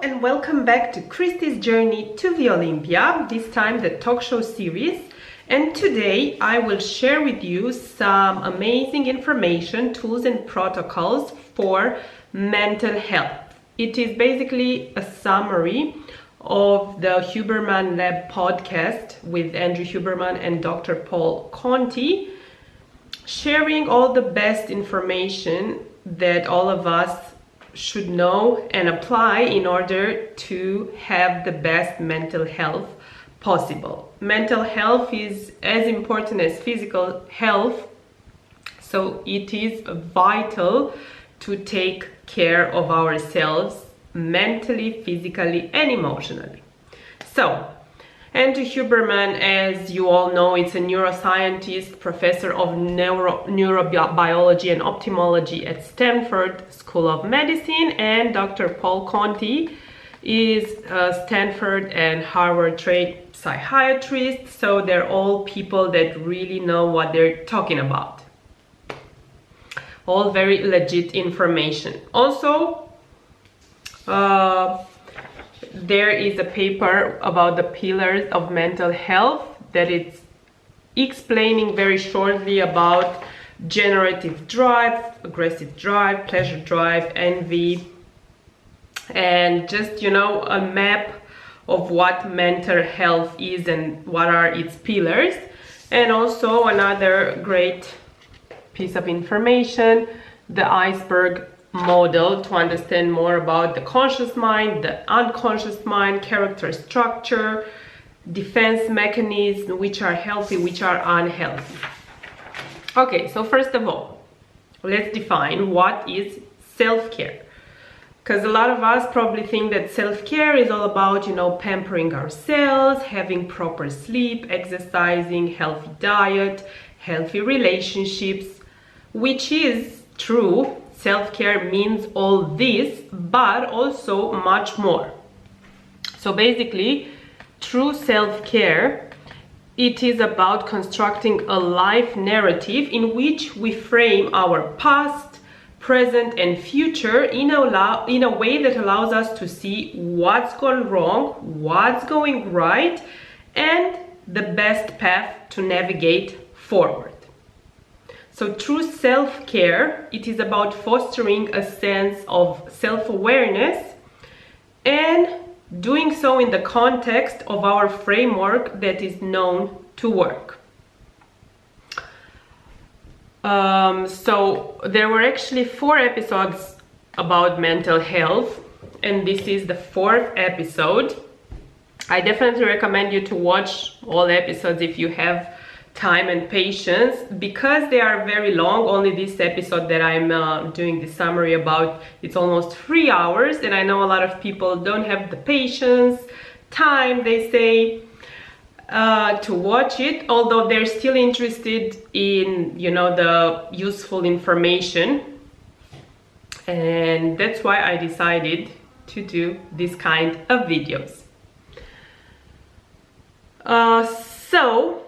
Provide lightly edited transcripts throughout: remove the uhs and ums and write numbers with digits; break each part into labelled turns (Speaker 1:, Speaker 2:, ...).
Speaker 1: and welcome back to Christy's Journey to the Olympia, this time the talk show series. And today I will share with you some amazing information, tools and protocols for mental health. It is basically a summary of the Huberman Lab podcast with Andrew Huberman and Dr. Paul Conti, sharing all the best information that all of us should know and apply in order to have the best mental health possible. Mental health is as important as physical health, so it is vital to take care of ourselves mentally, physically, and emotionally. So, Andrew Huberman, as you all know, is a neuroscientist, professor of neurobiology and ophthalmology at Stanford School of Medicine, and Dr. Paul Conti is a Stanford and Harvard trained psychiatrist, so they're all people that really know what they're talking about. All very legit information. Also, there is a paper about the pillars of mental health that it's explaining very shortly about generative drive, aggressive drive, pleasure drive, envy, and just, a map of what mental health is and what are its pillars. And also another great piece of information, the iceberg model, to understand more about the conscious mind, the unconscious mind, character structure, defense mechanisms, which are healthy, which are unhealthy. Okay, so first of all, let's define what is self-care. Because a lot of us probably think that self-care is all about, pampering ourselves, having proper sleep, exercising, healthy diet, healthy relationships, which is true. Self-care means all this, but also much more. So basically, true self-care, it is about constructing a life narrative in which we frame our past, present, and future in a way that allows us to see what's gone wrong, what's going right, and the best path to navigate forward. So true self-care, it is about fostering a sense of self-awareness and doing so in the context of our framework that is known to work. So there were actually 4 episodes about mental health, and this is the 4th episode. I definitely recommend you to watch all episodes if you have time and patience, because they are very long. Only this episode that I'm doing the summary about, it's almost 3 hours, and I know a lot of people don't have the patience, time, they say, to watch it, although they're still interested in, the useful information. And that's why I decided to do this kind of videos. So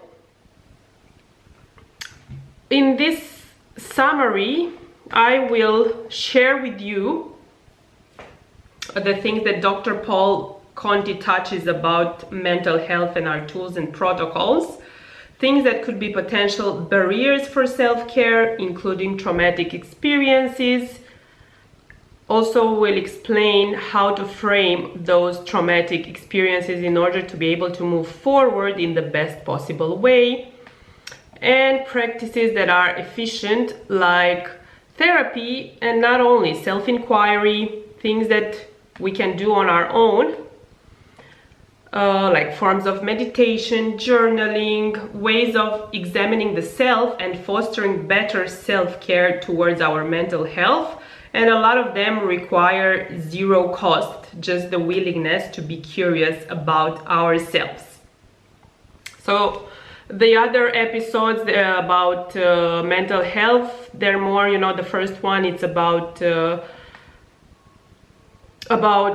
Speaker 1: in this summary, I will share with you the things that Dr. Paul Conti touches about mental health and our tools and protocols, things that could be potential barriers for self-care, including traumatic experiences. Also, we'll explain how to frame those traumatic experiences in order to be able to move forward in the best possible way, and practices that are efficient, like therapy, and not only self-inquiry, things that we can do on our own, like forms of meditation, journaling, ways of examining the self and fostering better self-care towards our mental health. And a lot of them require zero cost, just the willingness to be curious about ourselves. So the other episodes about mental health, they're more, the first one, it's about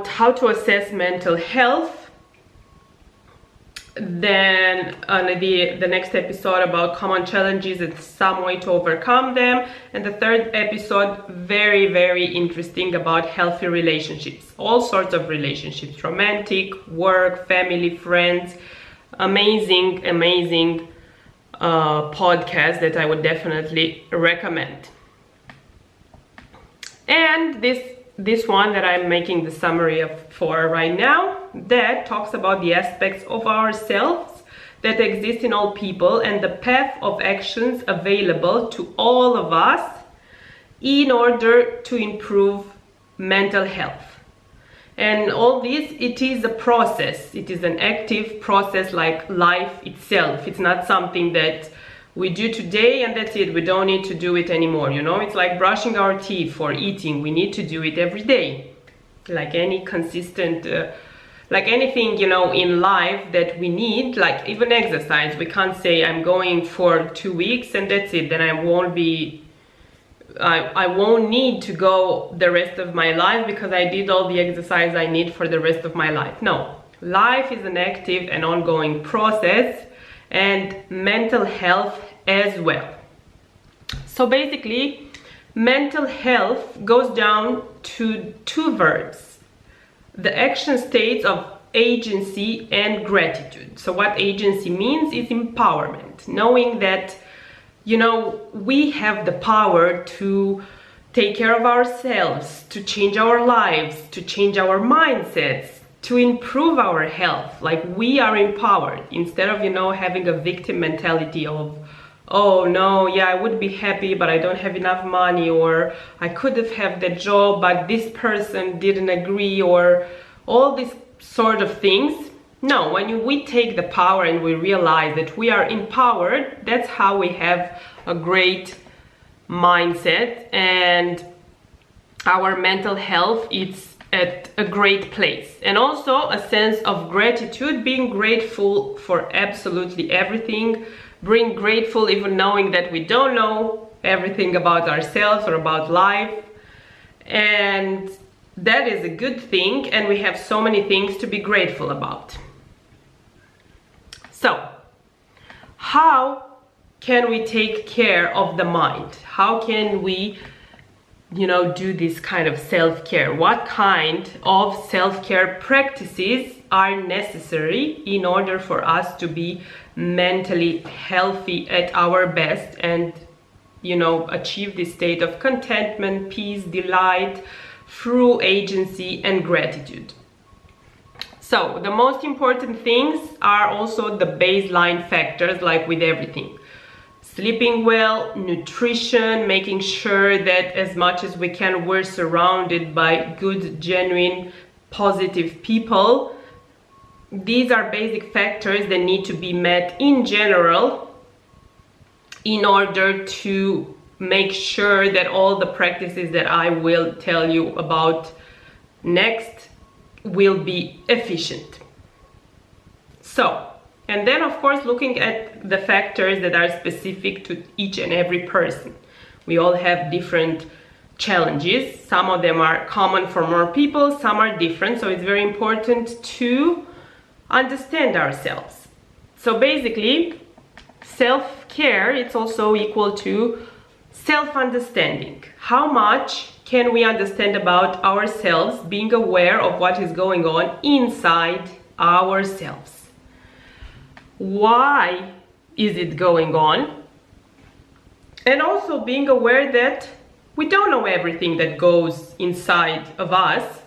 Speaker 1: how to assess mental health. Then the next episode about common challenges and some way to overcome them. And the third episode, very, very interesting, about healthy relationships, all sorts of relationships, romantic, work, family, friends. Amazing, amazing podcast that I would definitely recommend. And this one that I'm making the summary of for right now, that talks about the aspects of ourselves that exist in all people and the path of actions available to all of us in order to improve mental health. And all this, it is a process. It is an active process like life itself. It's not something that we do today and that's it. We don't need to do it anymore. You know, it's like brushing our teeth or eating. We need to do it every day. Like any consistent, like anything, you know, in life that we need, like even exercise. We can't say I'm going for 2 weeks and that's it. Then I won't need to go the rest of my life because I did all the exercise I need for the rest of my life. No, life is an active and ongoing process, and mental health as well. So basically, mental health goes down to two verbs: the action states of agency and gratitude. So what agency means is empowerment, knowing that, you know, we have the power to take care of ourselves, to change our lives, to change our mindsets, to improve our health. Like, we are empowered instead of, you know, having a victim mentality of, oh no, yeah, I would be happy, but I don't have enough money, or I could have had the job, but this person didn't agree, or all these sort of things. No, when we take the power and we realize that we are empowered, that's how we have a great mindset, and our mental health is at a great place. And also a sense of gratitude, being grateful for absolutely everything, being grateful even knowing that we don't know everything about ourselves or about life. And that is a good thing, and we have so many things to be grateful about. So, how can we take care of the mind? How can we, you know, do this kind of self-care? What kind of self-care practices are necessary in order for us to be mentally healthy at our best and, you know, achieve this state of contentment, peace, delight through agency and gratitude? So the most important things are also the baseline factors, like with everything. Sleeping well, nutrition, making sure that as much as we can we're surrounded by good, genuine, positive people. These are basic factors that need to be met in general in order to make sure that all the practices that I will tell you about next will be efficient. So, and then of course looking at the factors that are specific to each and every person. We all have different challenges. Some of them are common for more people, some are different. So it's very important to understand ourselves. So basically, self-care, it's also equal to self-understanding. How much can we understand about ourselves, being aware of what is going on inside ourselves? Why is it going on? And also being aware that we don't know everything that goes inside of us,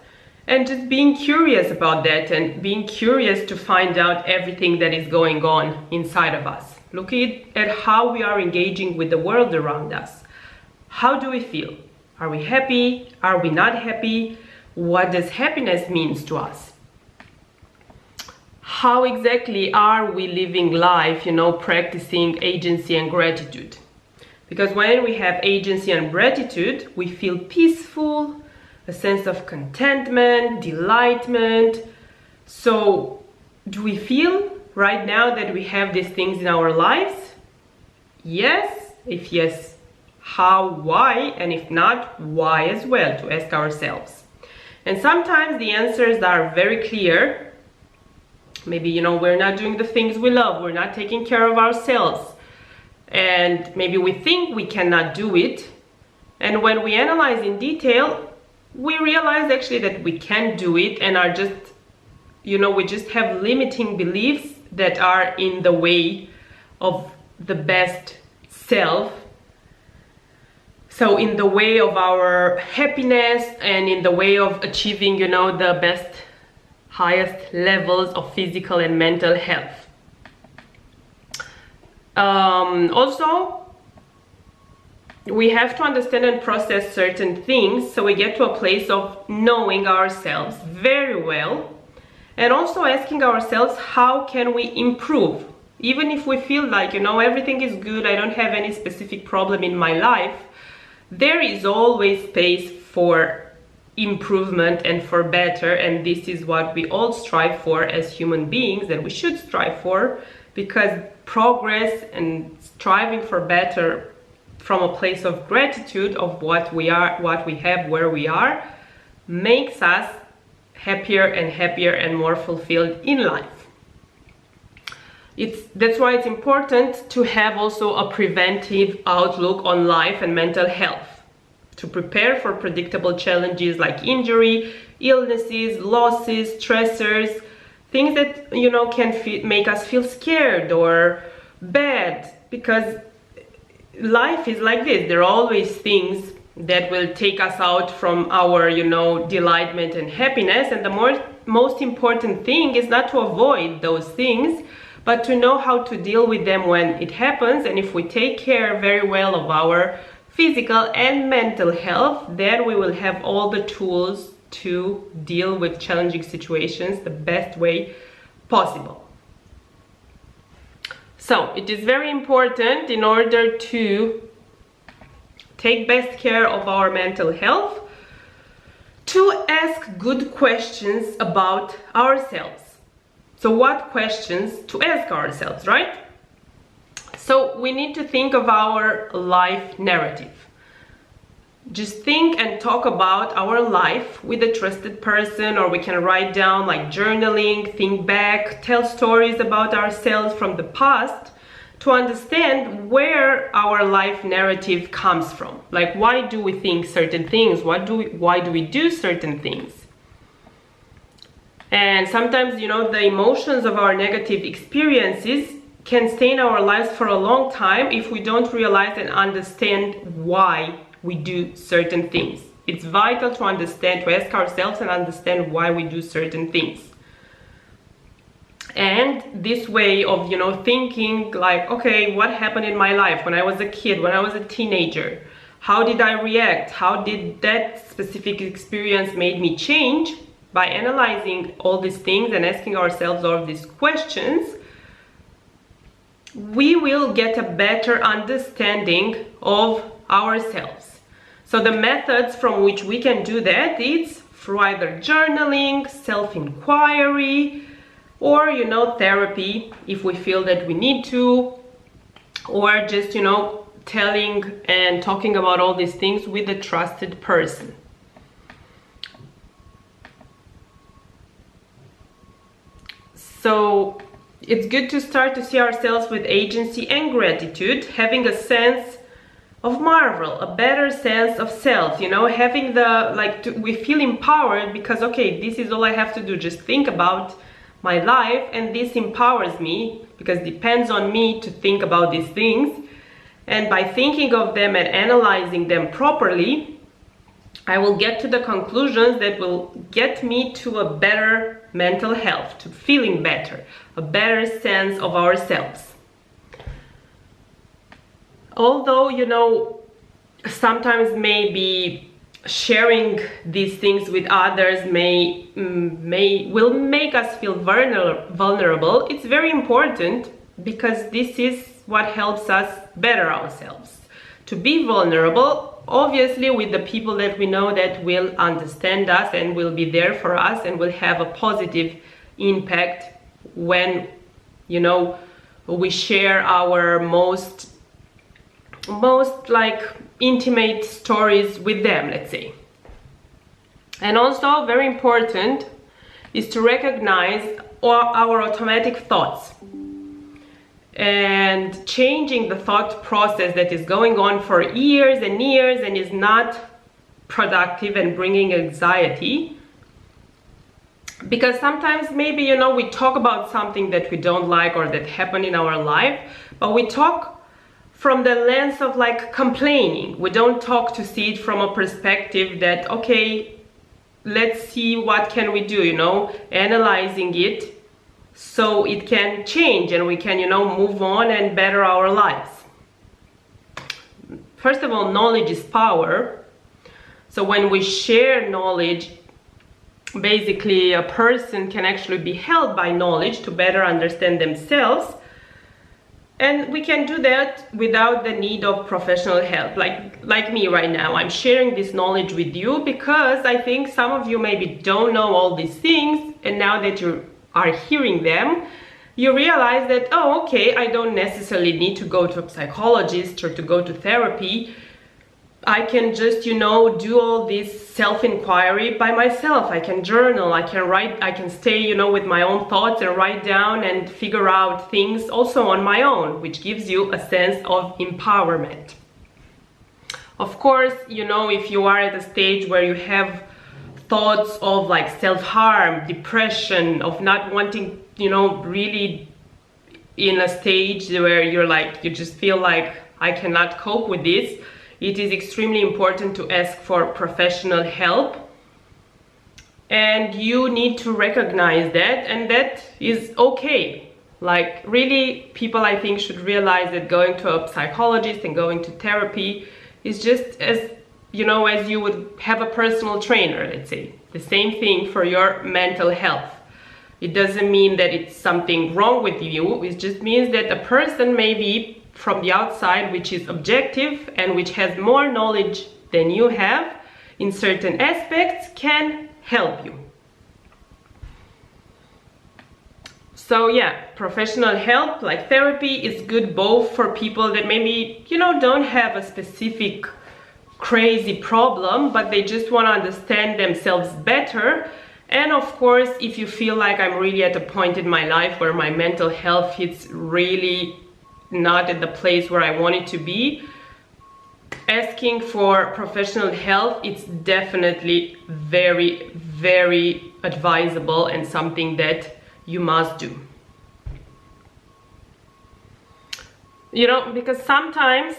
Speaker 1: and just being curious about that and being curious to find out everything that is going on inside of us. Looking at how we are engaging with the world around us. How do we feel? Are we happy? Are we not happy? What does happiness mean to us? How exactly are we living life, you know, practicing agency and gratitude? Because when we have agency and gratitude, we feel peaceful, a sense of contentment, delightment. So, do we feel right now that we have these things in our lives? Yes. If yes, how, why? And if not, why as well, to ask ourselves. And sometimes the answers are very clear. maybe, you know, we're not doing the things we love, we're not taking care of ourselves, and maybe we think we cannot do it. And when we analyze in detail, we realize actually that we can do it, and are just, you know, we just have limiting beliefs that are in the way of the best self. So in the way of our happiness and in the way of achieving, you know, the best, highest levels of physical and mental health. Also, we have to understand and process certain things so we get to a place of knowing ourselves very well, and also asking ourselves, how can we improve? Even if we feel like, you know, everything is good, I don't have any specific problem in my life, there is always space for improvement and for better, and this is what we all strive for as human beings, and we should strive for, because progress and striving for better from a place of gratitude of what we are, what we have, where we are, makes us happier and more fulfilled in life. That's why it's important to have also a preventive outlook on life and mental health, to prepare for predictable challenges like injury, illnesses, losses, stressors, things that, you know, can make us feel scared or bad, because life is like this. There are always things that will take us out from our, you know, delightment and happiness, and the most important thing is not to avoid those things, but to know how to deal with them when it happens. And if we take care very well of our physical and mental health, then we will have all the tools to deal with challenging situations the best way possible. So it is very important, in order to take best care of our mental health, to ask good questions about ourselves. So what questions to ask ourselves, right? So we need to think of our life narrative. Just think and talk about our life with a trusted person, or we can write down, like journaling, think back, tell stories about ourselves from the past, to understand where our life narrative comes from. Like, why do we think certain things? Why do we do certain things? And sometimes, you know, the emotions of our negative experiences can stay in our lives for a long time if we don't realize and understand why we do certain things. It's vital to understand, to ask ourselves and understand why we do certain things. And this way of, you know, thinking like, okay, what happened in my life when I was a kid, when I was a teenager? How did I react? How did that specific experience made me change? By analyzing all these things and asking ourselves all these questions, we will get a better understanding of ourselves. So the methods from which we can do that is through either journaling, self-inquiry, or, you know, therapy if we feel that we need to, or just, you know, telling and talking about all these things with a trusted person. So it's good to start to see ourselves with agency and gratitude, having a sense of marvel, a better sense of self, you know, having the, we feel empowered because, okay, this is all I have to do, just think about my life, and this empowers me because it depends on me to think about these things. And by thinking of them and analyzing them properly, I will get to the conclusions that will get me to a better mental health, to feeling better, a better sense of ourselves. Although, you know, sometimes maybe sharing these things with others will make us feel vulnerable, it's very important because this is what helps us better ourselves. To be vulnerable, obviously, with the people that we know that will understand us and will be there for us and will have a positive impact when, you know, we share our most like intimate stories with them, let's say. And also very important is to recognize our automatic thoughts and changing the thought process that is going on for years and years and is not productive and bringing anxiety. Because sometimes maybe, you know, we talk about something that we don't like or that happened in our life, but we talk from the lens of like complaining. We don't talk to see it from a perspective that, okay, let's see what can we do, you know, analyzing it so it can change and we can, you know, move on and better our lives. First of all, knowledge is power. So when we share knowledge, basically a person can actually be helped by knowledge to better understand themselves, and we can do that without the need of professional help. Like me right now, I'm sharing this knowledge with you because I think some of you maybe don't know all these things, and now that you are hearing them, you realize that, oh, okay, I don't necessarily need to go to a psychologist or to go to therapy. I can just, you know, do all this self-inquiry by myself. I can journal, I can write, I can stay, you know, with my own thoughts and write down and figure out things also on my own, which gives you a sense of empowerment. Of course, you know, if you are at a stage where you have thoughts of like self-harm, depression, of not wanting, you know, really in a stage where you're like, you just feel like I cannot cope with this, it is extremely important to ask for professional help, and you need to recognize that, and that is okay. Like really, people I think should realize that going to a psychologist and going to therapy is just as, you know, as you would have a personal trainer, let's say. The same thing for your mental health. It doesn't mean that it's something wrong with you, it just means that a person maybe from the outside, which is objective and which has more knowledge than you have in certain aspects, can help you. So yeah, professional help like therapy is good both for people that maybe, you know, don't have a specific crazy problem, but they just want to understand themselves better. And of course, if you feel like I'm really at a point in my life where my mental health is really not at the place where I want it to be, asking for professional help, it's definitely very, very advisable and something that you must do. You know, because sometimes,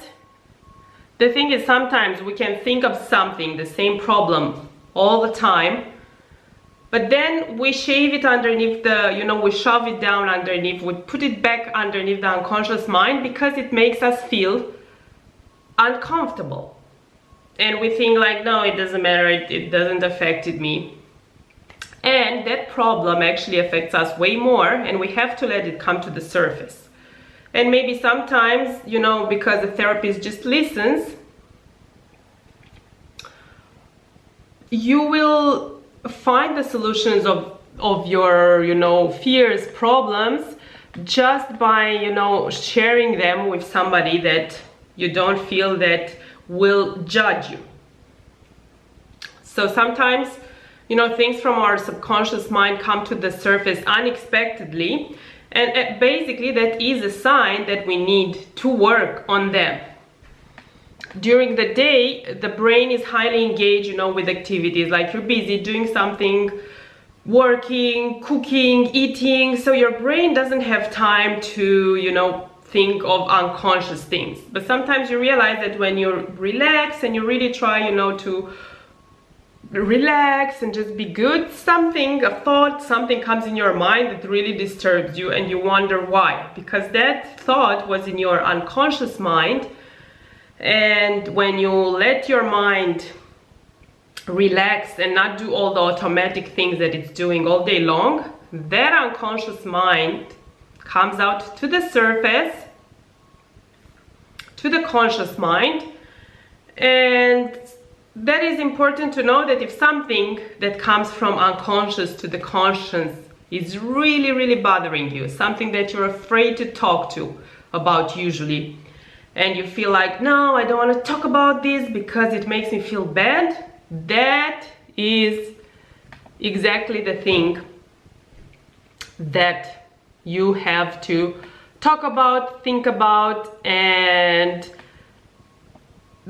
Speaker 1: the thing is, sometimes we can think of something, the same problem all the time, but then we shave it underneath the, you know, we shove it down underneath, we put it back underneath the unconscious mind because it makes us feel uncomfortable. And we think like, no, it doesn't matter, it doesn't affect me. And that problem actually affects us way more, and we have to let it come to the surface. And maybe sometimes, you know, because the therapist just listens, you will find the solutions of your, you know, fears, problems, just by, you know, sharing them with somebody that you don't feel that will judge you. So sometimes, you know, things from our subconscious mind come to the surface unexpectedly, and basically that is a sign that we need to work on them. During the day, the brain is highly engaged, you know, with activities like you're busy doing something, working, cooking, eating, so your brain doesn't have time to, you know, think of unconscious things. But sometimes you realize that when you relax and you really try, you know, to relax and just be good, something, a thought, something comes in your mind that really disturbs you, and you wonder why. Because that thought was in your unconscious mind, and when you let your mind relax and not do all the automatic things that it's doing all day long, that unconscious mind comes out to the surface, to the conscious mind. And that is important to know, that if something that comes from unconscious to the conscious is really, really bothering you, something that you're afraid to talk to about usually, and you feel like, no, I don't want to talk about this because it makes me feel bad, that is exactly the thing that you have to talk about, think about, and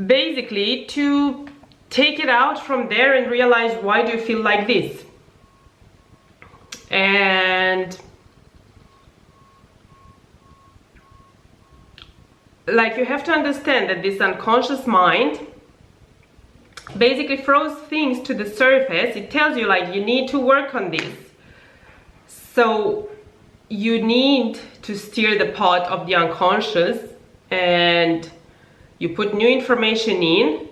Speaker 1: basically to take it out from there and realize, why do you feel like this? And like, you have to understand that this unconscious mind basically throws things to the surface. It tells you, like, you need to work on this. So you need to steer the pot of the unconscious, and you put new information in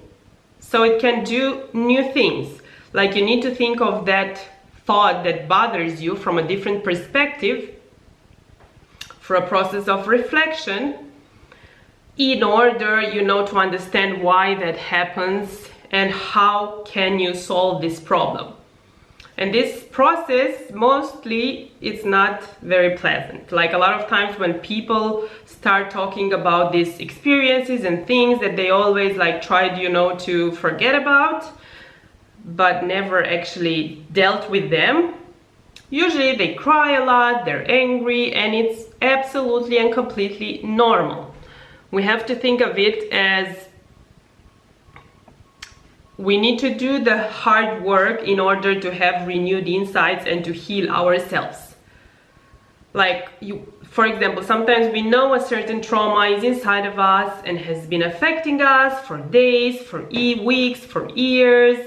Speaker 1: so it can do new things. Like, you need to think of that thought that bothers you from a different perspective for a process of reflection, in order, you know, to understand why that happens and how can you solve this problem. And this process, mostly, it's not very pleasant. Like, a lot of times when people start talking about these experiences and things that they always like tried, you know, to forget about, but never actually dealt with them, usually they cry a lot, they're angry, and it's absolutely and completely normal. We have to think of it as we need to do the hard work in order to have renewed insights and to heal ourselves. Like, for example, sometimes we know a certain trauma is inside of us and has been affecting us for days, for weeks, for years.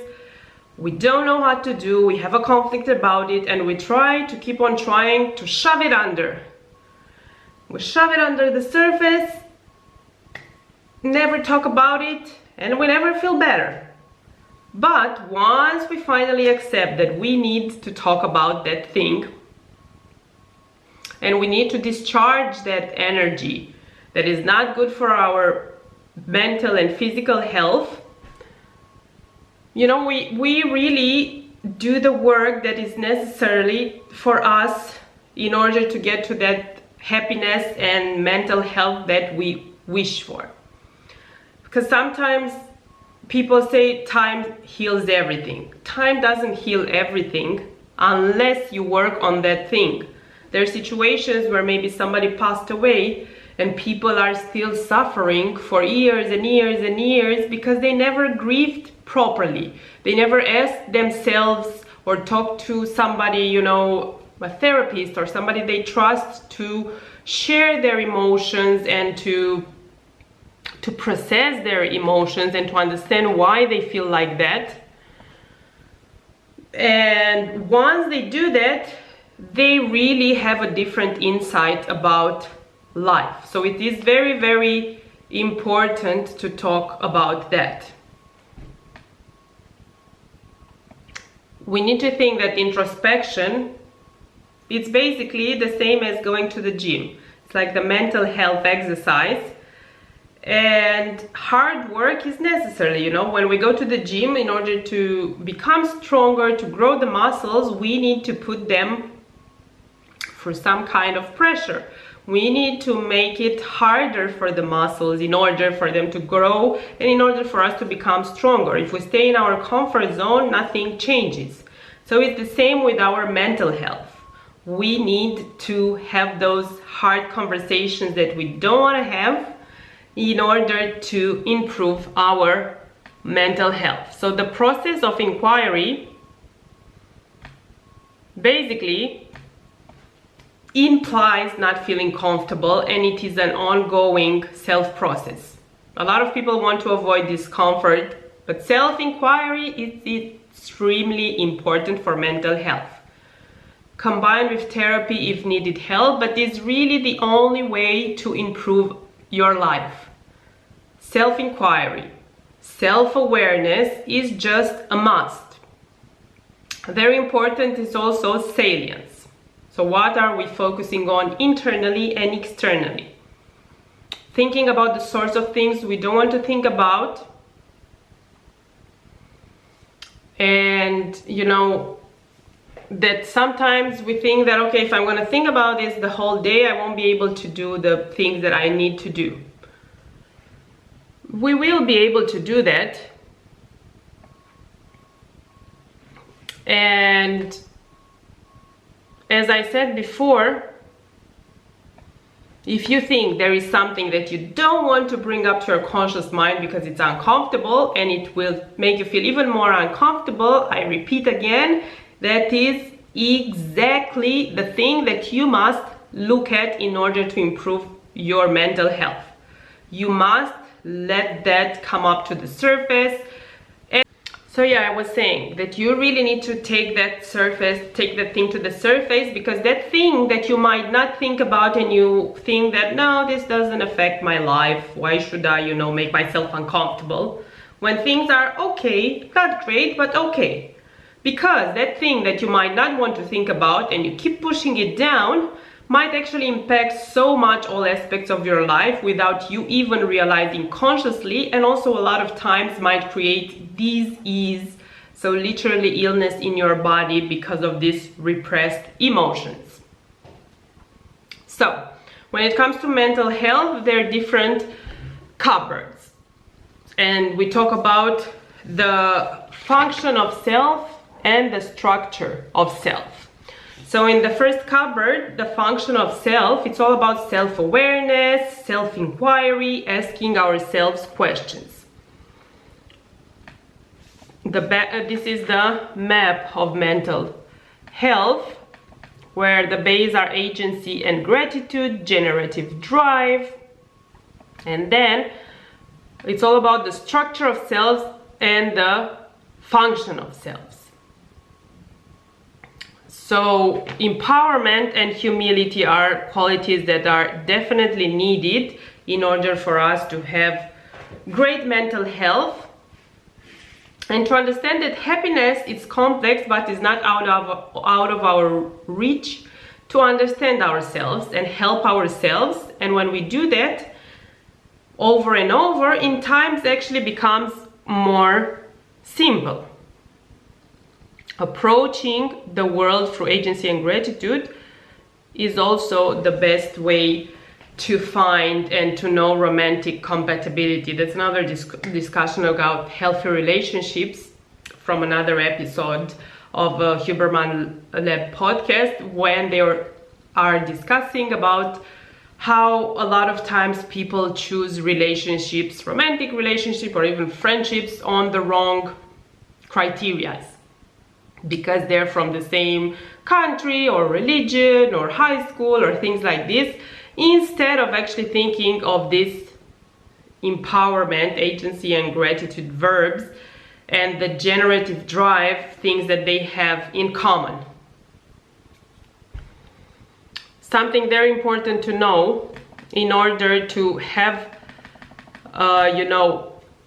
Speaker 1: We don't know what to do, we have a conflict about it, and we try to keep on trying to shove it under. We shove it under the surface, never talk about it, and we never feel better. But once we finally accept that we need to talk about that thing, and we need to discharge that energy that is not good for our mental and physical health, you know, we really do the work that is necessary for us in order to get to that happiness and mental health that we wish for. Because sometimes people say time heals everything. Time doesn't heal everything unless you work on that thing. There are situations where maybe somebody passed away and people are still suffering for years and years and years because they never grieved properly. They never asked themselves or talked to somebody, you know, a therapist or somebody they trust, to share their emotions and to process their emotions and to understand why they feel like that. And once they do that, they really have a different insight about life. So it is very, very important to talk about that. We need to think that introspection, it's basically the same as going to the gym. It's like the mental health exercise. And hard work is necessary, you know. When we go to the gym, in order to become stronger, to grow the muscles, we need to put them for some kind of pressure. We need to make it harder for the muscles in order for them to grow and in order for us to become stronger. If we stay in our comfort zone, nothing changes. So it's the same with our mental health. We need to have those hard conversations that we don't want to have in order to improve our mental health. So the process of inquiry basically implies not feeling comfortable, and it is an ongoing self-process. A lot of people want to avoid discomfort, but self-inquiry is extremely important for mental health. Combined with therapy if needed help, but it's really the only way to improve your life. Self-inquiry, self-awareness is just a must. Very important is also salience. So what are we focusing on internally and externally? Thinking about the sorts of things we don't want to think about. And you know, that sometimes we think that, okay, if I'm going to think about this the whole day, I won't be able to do the things that I need to do. We will be able to do that. And as I said before, if you think there is something that you don't want to bring up to your conscious mind because it's uncomfortable and it will make you feel even more uncomfortable, I repeat again, that is exactly the thing that you must look at in order to improve your mental health. You must let that come up to the surface. So yeah, I was saying that you really need to take that thing to the surface, because that thing that you might not think about and you think that, no, this doesn't affect my life, why should I, make myself uncomfortable? When things are okay, not great, but okay. Because that thing that you might not want to think about and you keep pushing it down might actually impact so much all aspects of your life without you even realizing consciously, and also a lot of times might create disease, so literally illness in your body because of these repressed emotions. So when it comes to mental health, there are different cupboards, and we talk about the function of self and the structure of self. So in the first cupboard, the function of self, it's all about self-awareness, self-inquiry, asking ourselves questions. This is the map of mental health, where the base are agency and gratitude, generative drive, and then it's all about the structure of selves and the function of selves. So empowerment and humility are qualities that are definitely needed in order for us to have great mental health, and to understand that happiness is complex but is not out of our reach to understand ourselves and help ourselves. And when we do that over and over, in times actually becomes more simple. Approaching the world through agency and gratitude is also the best way to find and to know romantic compatibility. That's another discussion about healthy relationships from another episode of Huberman Lab podcast, when they are discussing about how a lot of times people choose relationships, romantic relationship or even friendships, on the wrong criteria, because they're from the same country or religion or high school or things like this, instead of actually thinking of this empowerment, agency and gratitude verbs, and the generative drive, things that they have in common. Something very important to know in order to have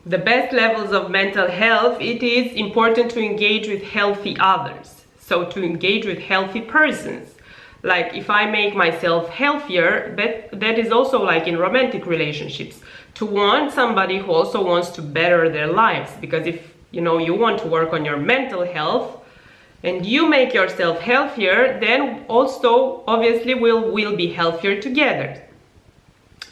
Speaker 1: the best levels of mental health, it is important to engage with healthy others. So to engage with healthy persons. Like if I make myself healthier, that is also like in romantic relationships, to want somebody who also wants to better their lives. Because if you want to work on your mental health and you make yourself healthier, then also obviously we'll be healthier together.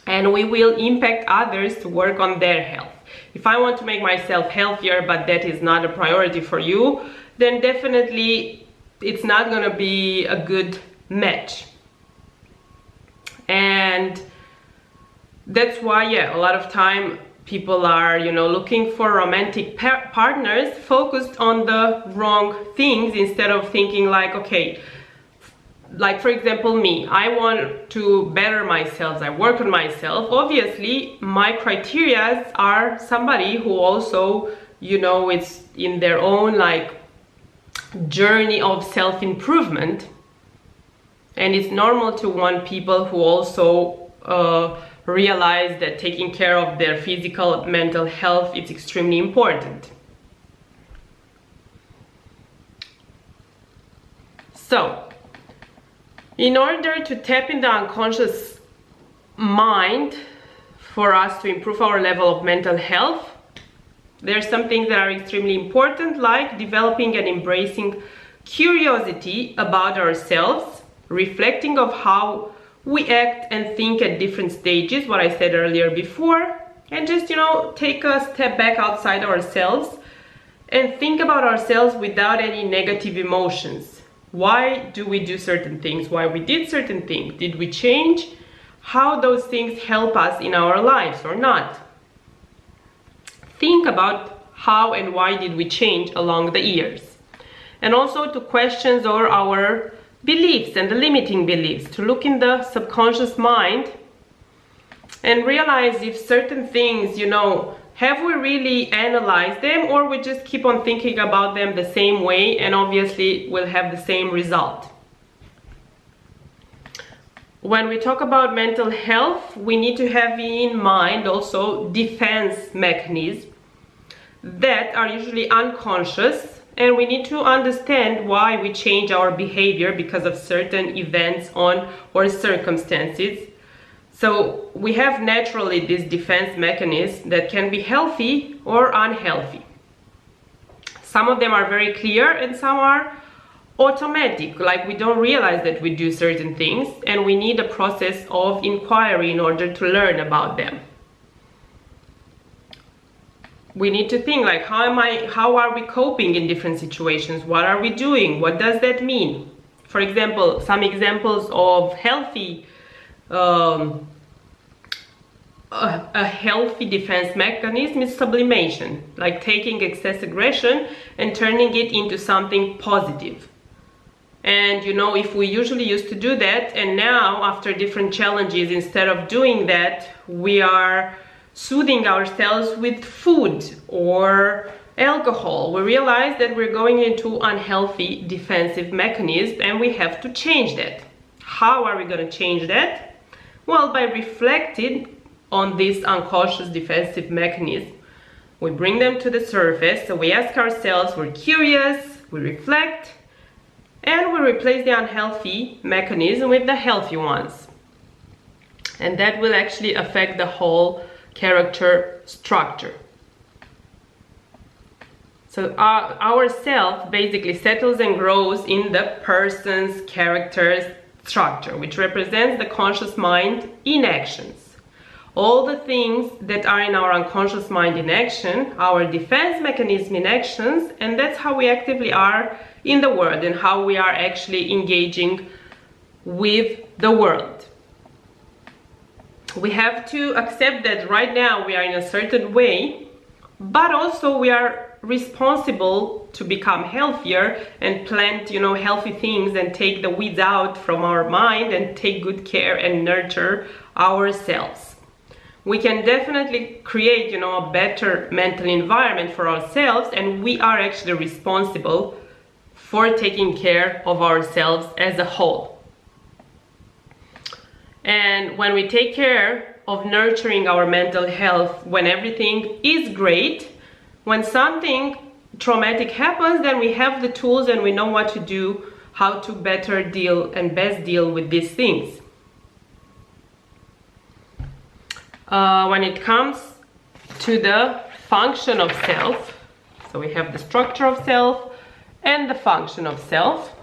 Speaker 1: And we will impact others to work on their health. If I want to make myself healthier, but that is not a priority for you, then definitely it's not going to be a good match. And that's why, a lot of time people are, looking for romantic partners focused on the wrong things, instead of thinking like, okay, like for example me, I want to better myself, I work on myself. Obviously my criteria are somebody who also is in their own like journey of self-improvement, and it's normal to want people who also realize that taking care of their physical, mental health is extremely important. So in order to tap in the unconscious mind for us to improve our level of mental health, there are some things that are extremely important, like developing and embracing curiosity about ourselves, reflecting of how we act and think at different stages, what I said earlier before, and just take a step back outside ourselves and think about ourselves without any negative emotions. Why do we do certain things? Why we did certain things? Did we change? How those things help us in our lives or not? Think about how and why did we change along the years. And also to questions or our beliefs and the limiting beliefs, to look in the subconscious mind and realize if certain things, have we really analyzed them, or we just keep on thinking about them the same way and obviously will have the same result. When we talk about mental health, we need to have in mind also defense mechanisms that are usually unconscious, and we need to understand why we change our behavior because of certain events or circumstances. So we have naturally this defense mechanism that can be healthy or unhealthy. Some of them are very clear and some are automatic, like we don't realize that we do certain things and we need a process of inquiry in order to learn about them. We need to think like, how are we coping in different situations? What are we doing? What does that mean? For example, some examples of healthy a healthy defense mechanism is sublimation, like taking excess aggression and turning it into something positive. And if we usually used to do that, and now after different challenges, instead of doing that, we are soothing ourselves with food or alcohol, we realize that we're going into unhealthy defensive mechanism and we have to change that. How are we going to change that? Well, by reflecting on this unconscious defensive mechanism. We bring them to the surface, so we ask ourselves, we're curious, we reflect, and we replace the unhealthy mechanism with the healthy ones. And that will actually affect the whole character structure. So our self basically settles and grows in the person's character structure, which represents the conscious mind in actions. All the things that are in our unconscious mind in action, our defense mechanism in actions, and that's how we actively are in the world and how we are actually engaging with the world. We have to accept that right now we are in a certain way, but also we are responsible to become healthier and plant, healthy things and take the weeds out from our mind and take good care and nurture ourselves. We can definitely create, a better mental environment for ourselves, and we are actually responsible for taking care of ourselves as a whole. And when we take care of nurturing our mental health, when everything is great, when something traumatic happens, then we have the tools and we know what to do, how to better deal and best deal with these things. When it comes to the function of self, so we have the structure of self and the function of self,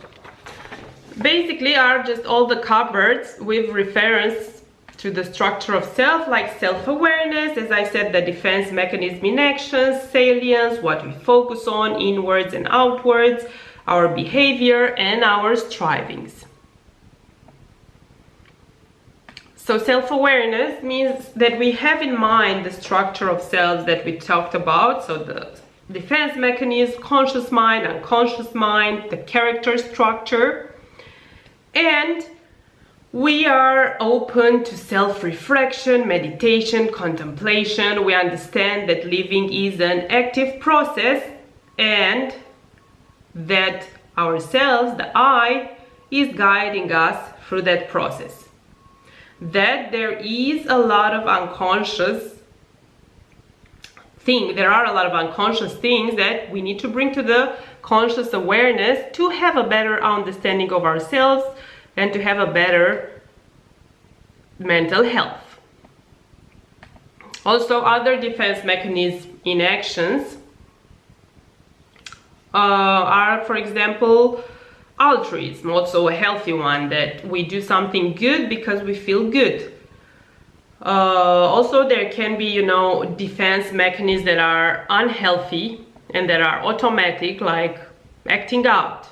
Speaker 1: basically are just all the cupboards with reference to the structure of self, like self-awareness, as I said, the defense mechanism in action, salience, what we focus on, inwards and outwards, our behavior and our strivings. So self-awareness means that we have in mind the structure of selves that we talked about. So the defense mechanism, conscious mind, unconscious mind, the character structure. And we are open to self-reflection, meditation, contemplation. We understand that living is an active process and that ourselves, the I, is guiding us through that process. That there is a lot of unconscious things, there are a lot of unconscious things that we need to bring to the conscious awareness to have a better understanding of ourselves and to have a better mental health. Also, other defense mechanisms in actions are, for example, altruism, also a healthy one, that we do something good because we feel good. Also, there can be, defense mechanisms that are unhealthy and that are automatic, like acting out,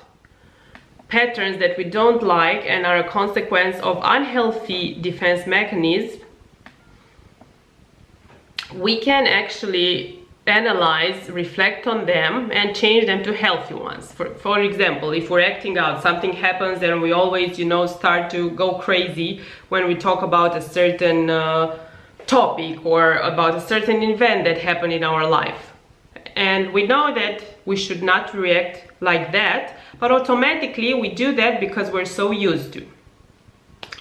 Speaker 1: patterns that we don't like and are a consequence of unhealthy defense mechanisms, we can actually analyze, reflect on them, and change them to healthy ones. For example, if we're acting out, something happens and we always, start to go crazy when we talk about a certain topic or about a certain event that happened in our life. And we know that we should not react like that, but automatically we do that because we're so used to.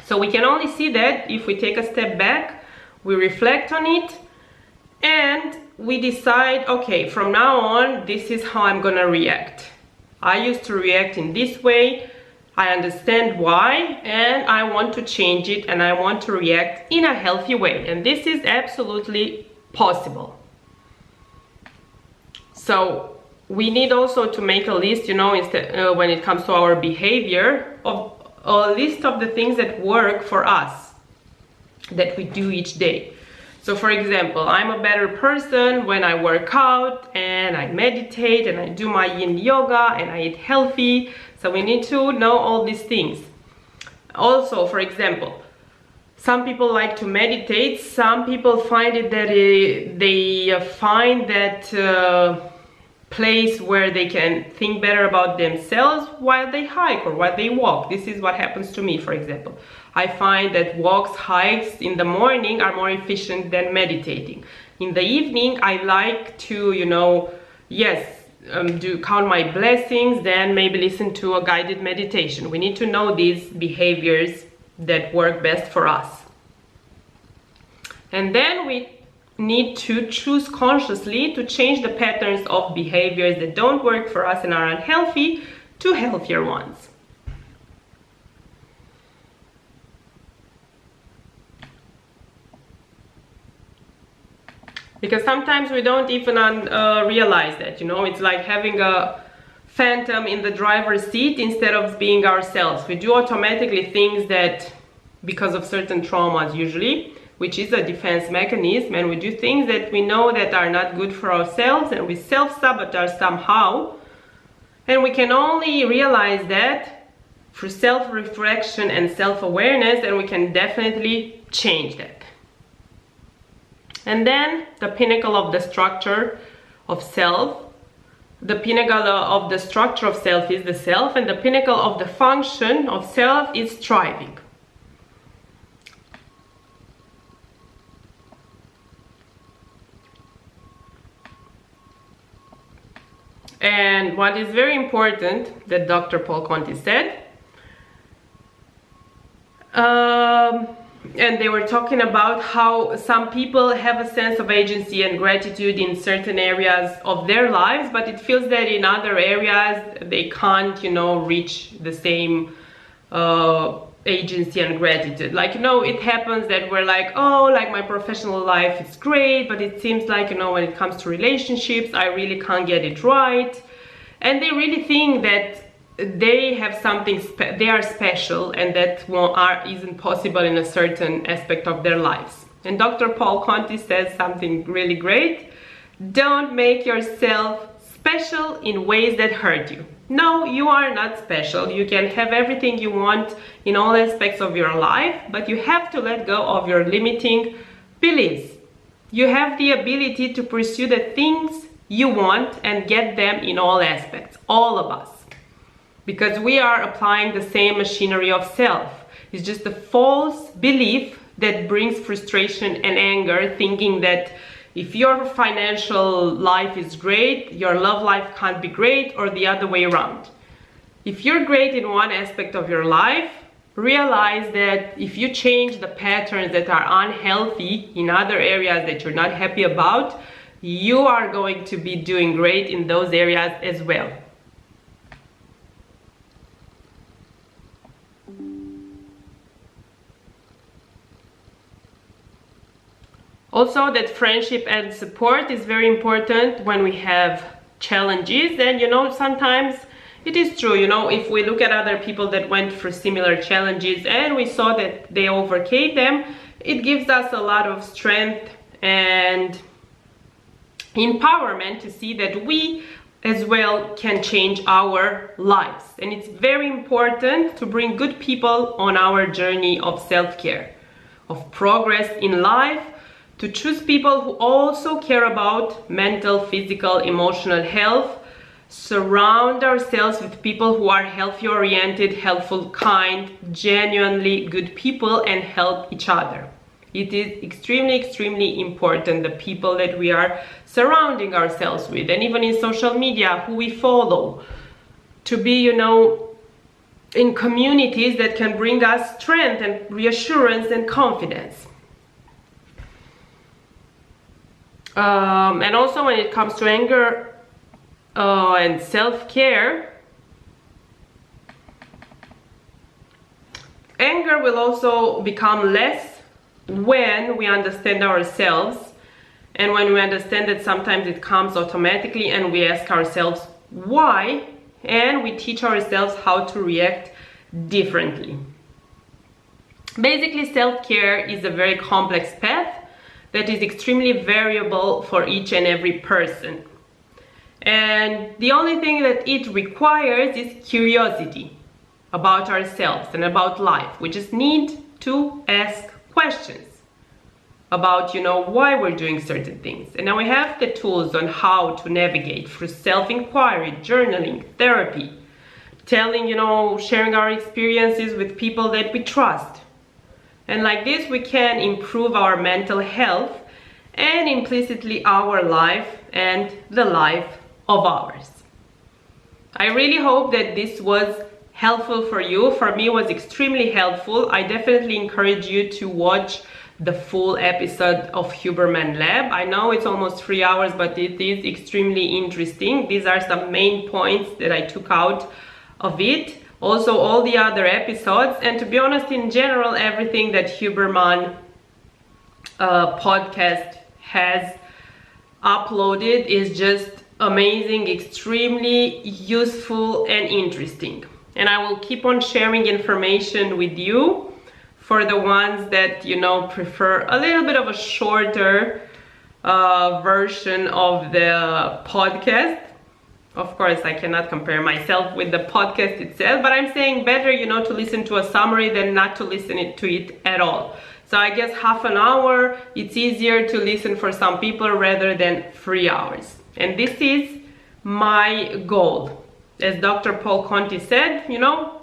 Speaker 1: So we can only see that if we take a step back, we reflect on it, and we decide, okay, from now on, this is how I'm gonna react. I used to react in this way, I understand why, and I want to change it, and I want to react in a healthy way. And this is absolutely possible. So we need also to make a list, instead, when it comes to our behavior, of a list of the things that work for us, that we do each day. So for example, I'm a better person when I work out and I meditate and I do my yin yoga and I eat healthy. So we need to know all these things. Also, for example, some people like to meditate. Some people find it that they find that place where they can think better about themselves while they hike or while they walk. This is what happens to me, for example. I find that walks, hikes in the morning are more efficient than meditating. In the evening, I like to, count my blessings, then maybe listen to a guided meditation. We need to know these behaviors that work best for us. And then we need to choose consciously to change the patterns of behaviors that don't work for us and are unhealthy to healthier ones. Because sometimes we don't even realize that, it's like having a phantom in the driver's seat instead of being ourselves. We do automatically things that, because of certain traumas usually, which is a defense mechanism, and we do things that we know that are not good for ourselves, and we self-sabotage somehow. And we can only realize that through self-reflection and self-awareness, and we can definitely change that. And then the pinnacle of the structure of self. The pinnacle of the structure of self is the self, and the pinnacle of the function of self is striving. And what is very important that Dr. Paul Conti said, and they were talking about how some people have a sense of agency and gratitude in certain areas of their lives, but it feels that in other areas they can't, reach the same agency and gratitude. Like, it happens that we're like, oh, like my professional life is great, but it seems like, when it comes to relationships, I really can't get it right. And they really think that they have something, they are special, and that isn't possible in a certain aspect of their lives. And Dr. Paul Conti says something really great. Don't make yourself special in ways that hurt you. No, you are not special. You can have everything you want in all aspects of your life, but you have to let go of your limiting beliefs. You have the ability to pursue the things you want and get them in all aspects, all of us. Because we are applying the same machinery of self. It's just a false belief that brings frustration and anger, thinking that if your financial life is great, your love life can't be great, or the other way around. If you're great in one aspect of your life, realize that if you change the patterns that are unhealthy in other areas that you're not happy about, you are going to be doing great in those areas as well. Also, that friendship and support is very important when we have challenges. And sometimes it is true, if we look at other people that went through similar challenges and we saw that they overcame them, it gives us a lot of strength and empowerment to see that we as well can change our lives. And it's very important to bring good people on our journey of self-care, of progress in life, to choose people who also care about mental, physical, emotional health. Surround ourselves with people who are healthy oriented, helpful, kind, genuinely good people, and help each other. It is extremely important, the people that we are surrounding ourselves with, and even in social media, who we follow, to be, in communities that can bring us strength and reassurance and confidence. And also when it comes to anger and self-care, anger will also become less when we understand ourselves, and when we understand that sometimes it comes automatically and we ask ourselves why, and we teach ourselves how to react differently. Basically, self-care is a very complex path that is extremely variable for each and every person. And the only thing that it requires is curiosity about ourselves and about life. We just need to ask questions about, why we're doing certain things. And now we have the tools on how to navigate through self-inquiry, journaling, therapy, telling, sharing our experiences with people that we trust. And like this, we can improve our mental health and implicitly our life and the life of ours. I really hope that this was helpful for you. For me, it was extremely helpful. I definitely encourage you to watch the full episode of Huberman Lab. I know it's almost 3 hours, but it is extremely interesting. These are some main points that I took out of it. Also, all the other episodes, and to be honest, in general, everything that Huberman podcast has uploaded is just amazing, extremely useful and interesting. And I will keep on sharing information with you for the ones that, prefer a little bit of a shorter version of the podcast. Of course, I cannot compare myself with the podcast itself, but I'm saying better, to listen to a summary than not to listen to it at all. So I guess half an hour, it's easier to listen for some people rather than 3 hours. And this is my goal. As Dr. Paul Conti said,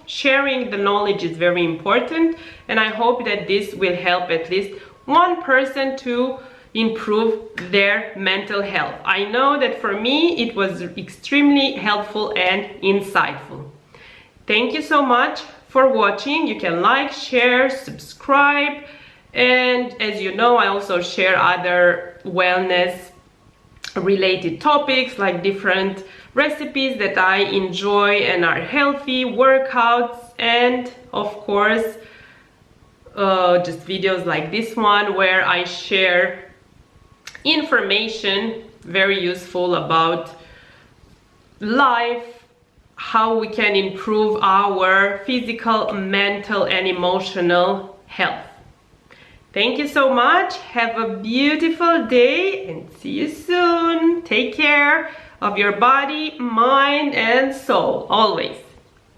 Speaker 1: sharing the knowledge is very important, and I hope that this will help at least one person to improve their mental health. I know that for me it was extremely helpful and insightful. Thank you so much for watching. You can like, share, subscribe, and as you know, I also share other wellness related topics like different recipes that I enjoy and are healthy, workouts, and of course just videos like this one where I share information very useful about life, how we can improve our physical, mental, and emotional health. Thank you so much. Have a beautiful day and see you soon. Take care of your body, mind, and soul always.